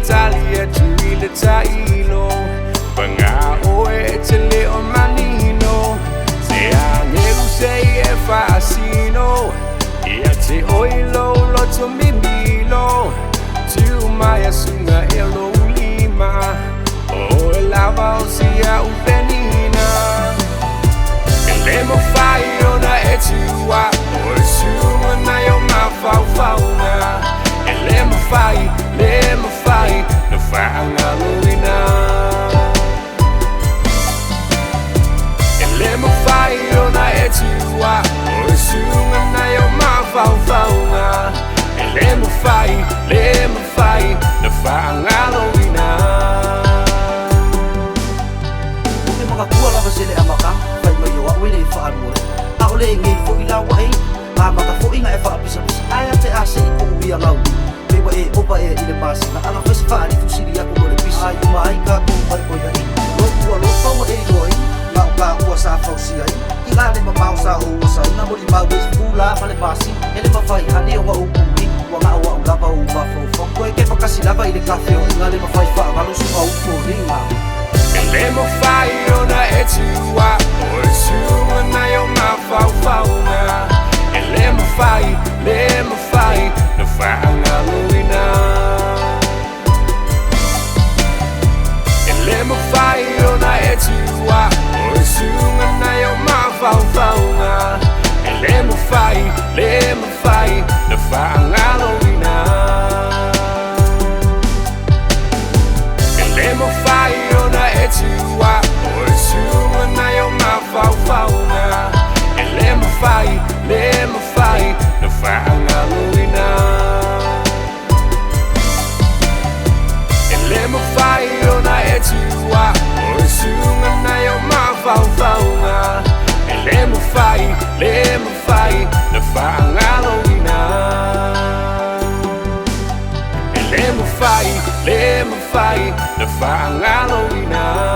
talia tui le tailo Panga oe te leo manino Se angeru sei e fascino Ia te oilo loto mimilo Tu mai asunga e lo lima O e lava o sia upenina Le mafai ona e tua O e suma na yo mafau fauna Le mafai Na whaanga luina Le mafai ona e tua O e suma na yo mafau fauna Le mafai Na whaanga luina Uke makakua lava sele amaka Fai mai o awe nei whaarua Ao le ngei fo i lawa ei A maka fo inga e whaapisa-pisa Aia te ase i po ui a launi Mewa e opa e i le masi Na ala whesi whaari tu siri ako mo le pisa Ai umai ka kou mai o iai Lotua lopa o e roi Mau ka ua sa fausi ai I la le mamau sa o ua sa Ina mo li mau e fula ma le masi E le mawhai hane o wa upui Ua ngā ua o lava o mafofo Koe ke whakasi lava i le kafe o inga le mawhai whaangalo su au fo ringa Le mafai ona e tua O e suma na yo mafau fauna Le mafai Na whaanga luina Le mafai ona e tua O e suma na yo mafau fauna Le mafai Na whaanga luina Le mafai ona e tua O e suma na yo mafau fauna Le mafai Na whaanga luina Le mafai ona e tua O e suma na yo mafau fauna Le mafai Na whaanga luina Le mafai Na whaanga luina